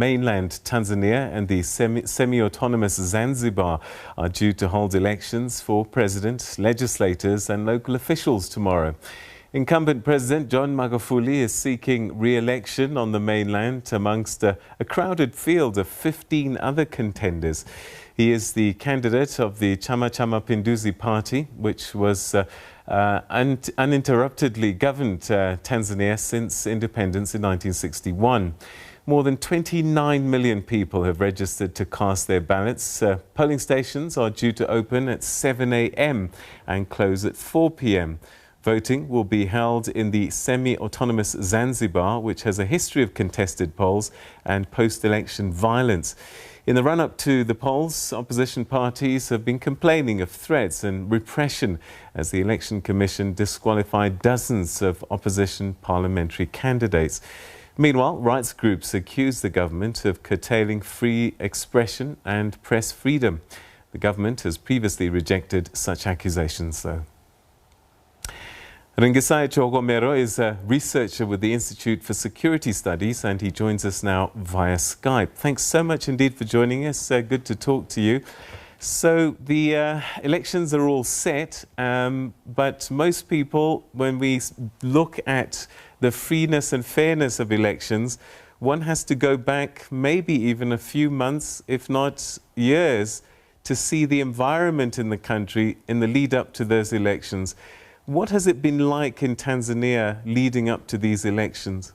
mainland Tanzania and the semi-autonomous Zanzibar are due to hold elections for president, legislators and local officials tomorrow. Incumbent President John Magufuli is seeking re-election on the mainland amongst a crowded field of 15 other contenders. He is the candidate of the Chama cha Mapinduzi party, which was uninterruptedly governed Tanzania since independence in 1961. More than 29 million people have registered to cast their ballots. Polling stations are due to open at 7 a.m. and close at 4 p.m. Voting will be held in the semi-autonomous Zanzibar, which has a history of contested polls and post-election violence. In the run-up to the polls, opposition parties have been complaining of threats and repression as the Election Commission disqualified dozens of opposition parliamentary candidates. Meanwhile, rights groups accuse the government of curtailing free expression and press freedom. The government has previously rejected such accusations, though. Ringisai Chikohomero is a researcher with the Institute for Security Studies, and he joins us now via Skype. Thanks so much indeed for joining us. Good to talk to you. So the elections are all set, but most people, when we look at the freeness and fairness of elections, one has to go back maybe even a few months, if not years, to see the environment in the country in the lead up to those elections. What has it been like in Tanzania leading up to these elections?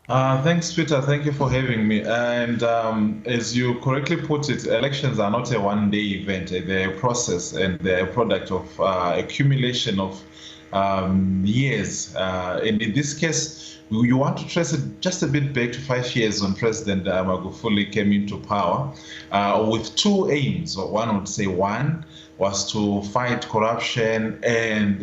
Thanks, Peter. Thank you for having me. And as you correctly put it, elections are not a one-day event. They're a process, and they're a product of accumulation of years. And in this case, you want to trace it just a bit back to 5 years when President Magufuli came into power with two aims. One would say was to fight corruption and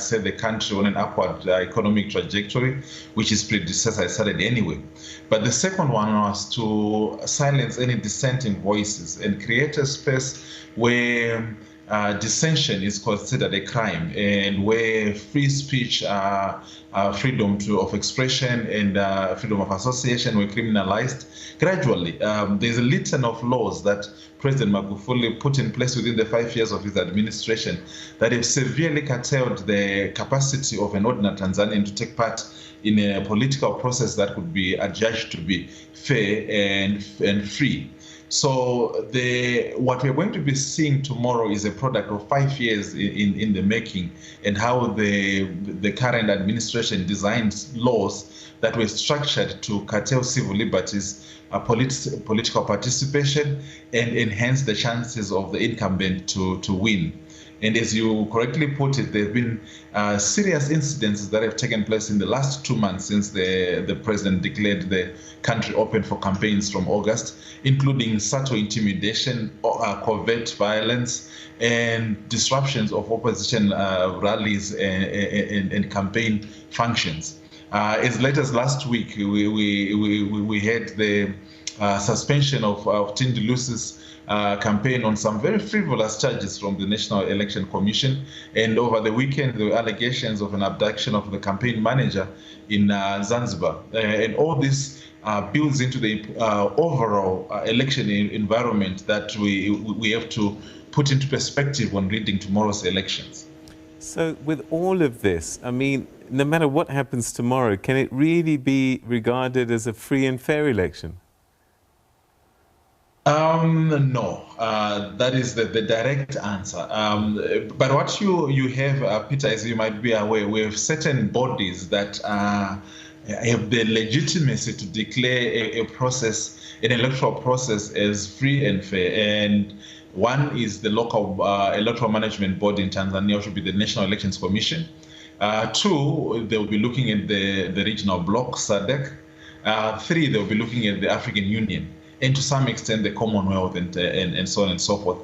set the country on an upward economic trajectory, which his predecessor started anyway. But the second one was to silence any dissenting voices and create a space where dissension is considered a crime, and where free speech, freedom of expression and freedom of association were criminalized gradually. There's a litany of laws that President Magufuli put in place within the 5 years of his administration that have severely curtailed the capacity of an ordinary Tanzanian to take part in a political process that could be adjudged to be fair and free. So what we're going to be seeing tomorrow is a product of 5 years in the making, and how the current administration designed laws that were structured to curtail civil liberties, political participation, and enhance the chances of the incumbent to win. And as you correctly put it, there have been serious incidents that have taken place in the last 2 months since the president declared the country open for campaigns from August, including subtle intimidation, covert violence, and disruptions of opposition rallies and campaign functions. As late as last week, we had the suspension of Tundu Lissu's campaign on some very frivolous charges from the National Election Commission. And over the weekend, there were allegations of an abduction of the campaign manager in Zanzibar. And all this builds into the overall election environment that we have to put into perspective when reading tomorrow's elections. So with all of this, I mean, no matter what happens tomorrow, can it really be regarded as a free and fair election? No, that is the direct answer. But what you have, Peter, as you might be aware, we have certain bodies that have the legitimacy to declare an electoral process as free and fair. And one is the local electoral management body in Tanzania, which will be the National Elections Commission. Two, they'll be looking at the regional bloc, SADC. Three, they'll be looking at the African Union, and to some extent the Commonwealth and so on and so forth.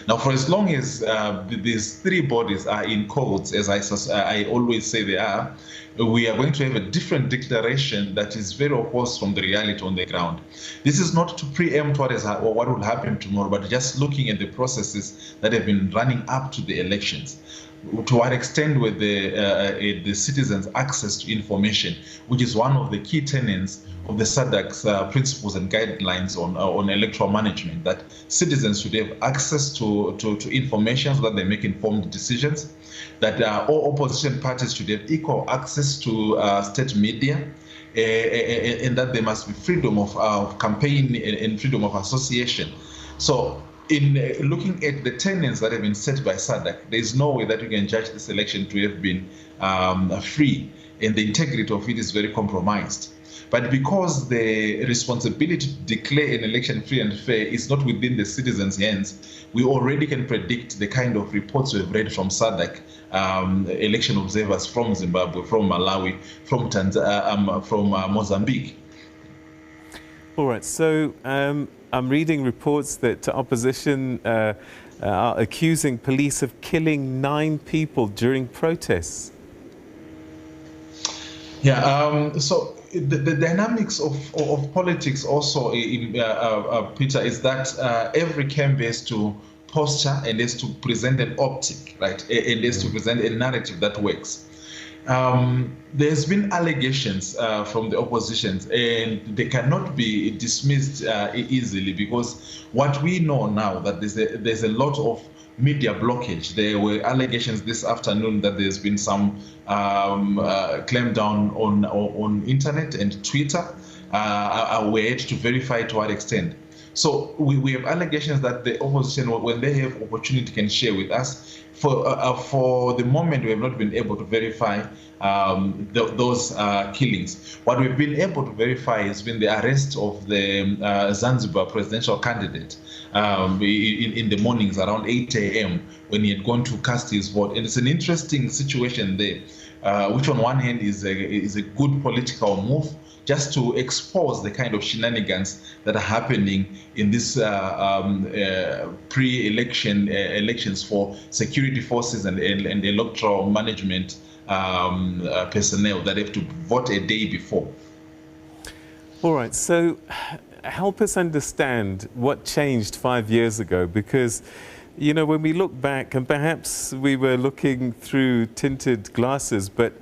Now, for as long as these three bodies are in codes, as I always say they are, we are going to have a different declaration that is very opposed from the reality on the ground. This is not to preempt what will happen tomorrow, but just looking at the processes that have been running up to the elections. to what extent were the citizens' access to information, which is one of the key tenets of the SADC's principles and guidelines on electoral management, that citizens should have access to information so that they make informed decisions, that all opposition parties should have equal access to state media, and that there must be freedom of campaign and freedom of association. So in looking at the tenets that have been set by SADC, there is no way that we can judge this election to have been free, and the integrity of it is very compromised. But because the responsibility to declare an election free and fair is not within the citizens' hands, we already can predict the kind of reports we've read from SADC, election observers from Zimbabwe, from Malawi, from Mozambique. All right, so I'm reading reports that opposition are accusing police of killing 9 people during protests. Yeah, so the dynamics of politics also, Peter, is that every campaign has to posture and has to present an optic, right? And has to present a narrative that works. There's been allegations from the oppositions, and they cannot be dismissed easily, because what we know now that there's a lot of media blockage. There were allegations this afternoon that there's been some clampdown on internet and Twitter. We're yet to verify to what extent. So we have allegations that the opposition, when they have opportunity, can share with us. For the moment, we have not been able to verify those killings. What we've been able to verify has been the arrest of the Zanzibar presidential candidate in the mornings around 8 a.m. when he had gone to cast his vote. And it's an interesting situation there, which on one hand is a good political move, just to expose the kind of shenanigans that are happening in this pre-election elections for security forces and electoral management personnel that have to vote a day before. All right, so help us understand what changed 5 years ago, because, you know, when we look back, and perhaps we were looking through tinted glasses, but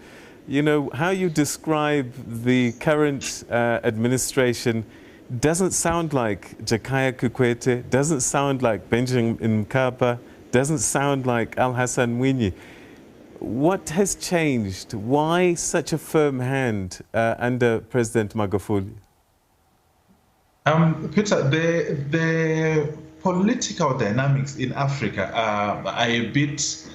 you know, how you describe the current administration doesn't sound like Jakaya Kikwete, doesn't sound like Benjamin Mkapa, doesn't sound like Al-Hassan Mwinyi. What has changed? Why such a firm hand under President Magufuli? Peter, the political dynamics in Africa are a bit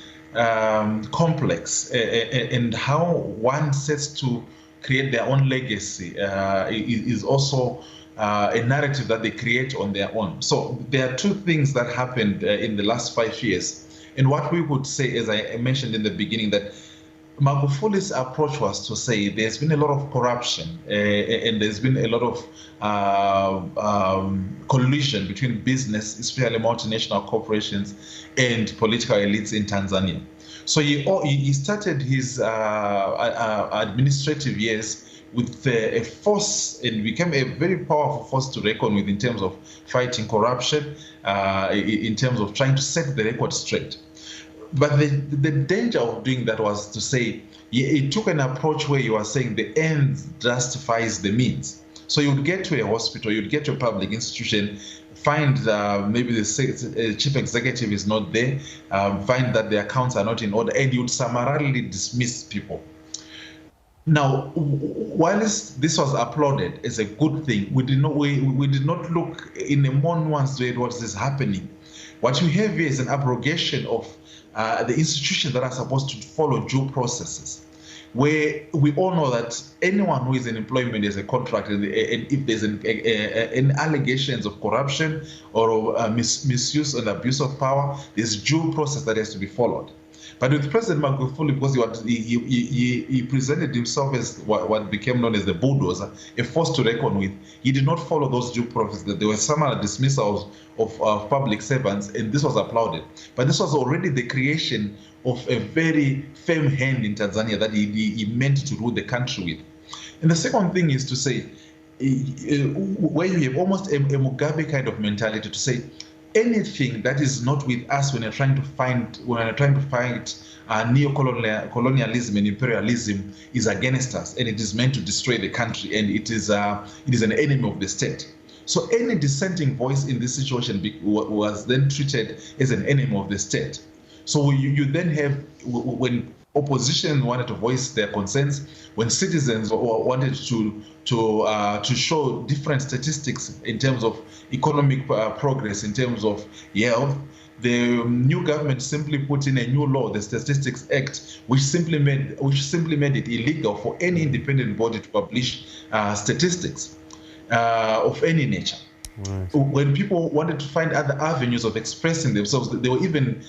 complex, and how one sets to create their own legacy is also a narrative that they create on their own. So there are 2 things that happened in the last 5 years. And what we would say, as I mentioned in the beginning, that Magufuli's approach was to say there's been a lot of corruption and there's been a lot of collusion between business, especially multinational corporations, and political elites in Tanzania. So he started his administrative years with a force, and became a very powerful force to reckon with in terms of fighting corruption, in terms of trying to set the record straight. But the danger of doing that was to say, it took an approach where you are saying the end justifies the means. So you'd get to a hospital, you'd get to a public institution, find maybe the chief executive is not there, find that the accounts are not in order, and you'd summarily dismiss people. Now, whilst this was applauded as a good thing, we did not look in a more nuanced way at what is happening. What you have here is an abrogation of the institutions that are supposed to follow due processes, where we all know that anyone who is in employment as a contractor, and if there's any allegations of corruption or misuse and abuse of power, there's due process that has to be followed. But with President Magufuli, because he presented himself as what became known as the bulldozer, a force to reckon with, he did not follow those due processes. There were some dismissals of public servants, and this was applauded. But this was already the creation of a very firm hand in Tanzania that he meant to rule the country with. And the second thing is to say, where you have almost a Mugabe kind of mentality to say, anything that is not with us when we're trying to fight neo-colonialism and imperialism is against us, and it is meant to destroy the country, and it is an enemy of the state. So any dissenting voice in this situation was then treated as an enemy of the state. So you then have, when opposition wanted to voice their concerns, when citizens wanted to show different statistics in terms of economic progress, in terms of health, the new government simply put in a new law, the Statistics Act, which simply made it illegal for any independent body to publish statistics of any nature. Right. When people wanted to find other avenues of expressing themselves, there were even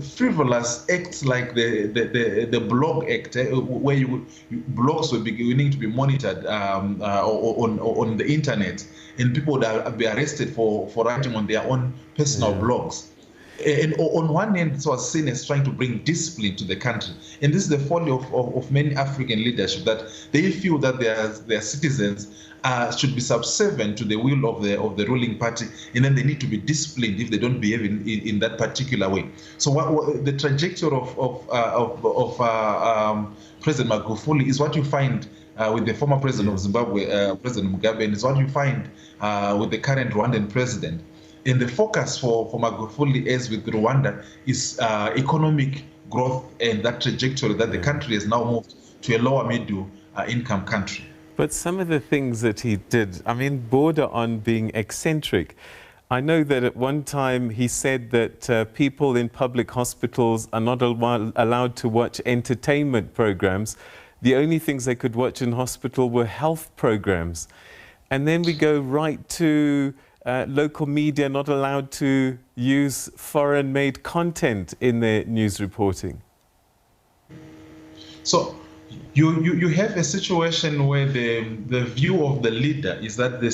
frivolous acts like the Blog Act, where blogs were beginning to be monitored on the internet, and people would be arrested for writing on their own personal blogs. And on one hand, it was seen as trying to bring discipline to the country. And this is the folly of many African leadership, that they feel that their citizens should be subservient to the will of the ruling party, and then they need to be disciplined if they don't behave in that particular way. So what the trajectory of President Magufuli is what you find with the former president of Zimbabwe, President Mugabe, and is what you find with the current Rwandan president. And the focus for Magufuli, as with Rwanda, is economic growth and that trajectory that the country has now moved to a lower middle income country. But some of the things that he did, I mean, border on being eccentric. I know that at one time he said that people in public hospitals are not allowed to watch entertainment programs. The only things they could watch in hospital were health programs. And then we go right to local media not allowed to use foreign-made content in their news reporting. So you have a situation where the view of the leader is that the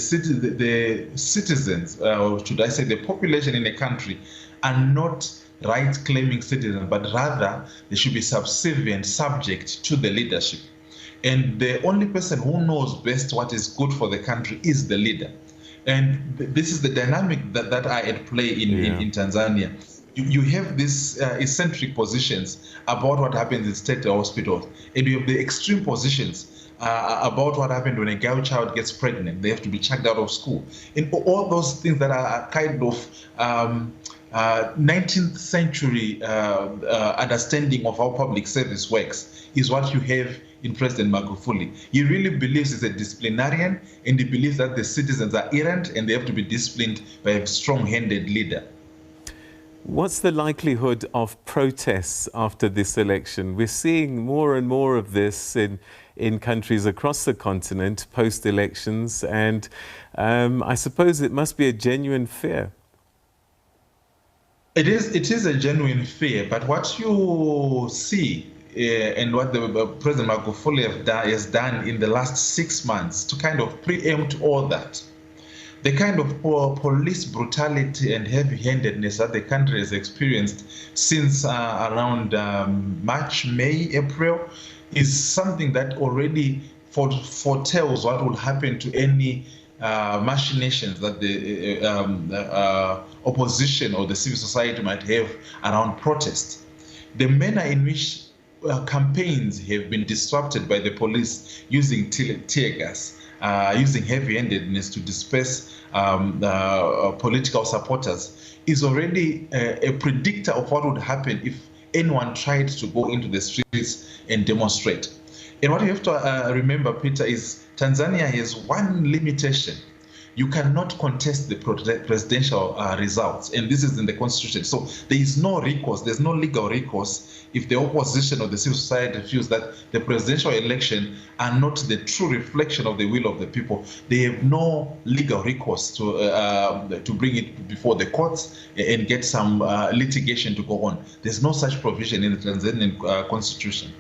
citizens, or should I say the population in a country, are not right-claiming citizens, but rather they should be subservient, subject to the leadership. And the only person who knows best what is good for the country is the leader. And this is the dynamic that are at play in Tanzania. You have these eccentric positions about what happens in state hospitals, and you have the extreme positions about what happened when a girl child gets pregnant. They have to be chucked out of school. And all those things that are kind of 19th century understanding of how public service works is what you have in President Magufuli. He really believes he's a disciplinarian, and he believes that the citizens are errant and they have to be disciplined by a strong-handed leader. What's the likelihood of protests after this election? We're seeing more and more of this in countries across the continent post-elections, and I suppose it must be a genuine fear. It is a genuine fear, but what you see and what the President Magufuli has done in the last 6 months to kind of preempt all that, the kind of police brutality and heavy-handedness that the country has experienced since around March, May, April, is something that already foretells what will happen to any machinations that the opposition or the civil society might have around protest. The manner in which campaigns have been disrupted by the police using tear gas, using heavy-handedness to disperse political supporters is already a predictor of what would happen if anyone tried to go into the streets and demonstrate. And what you have to remember, Peter, is Tanzania has one limitation. You cannot contest the presidential results, and this is in the constitution. So there is no recourse, there's no legal recourse if the opposition or the civil society feels that the presidential election are not the true reflection of the will of the people. They have no legal recourse to bring it before the courts and get some litigation to go on. There's no such provision in the Tanzanian constitution.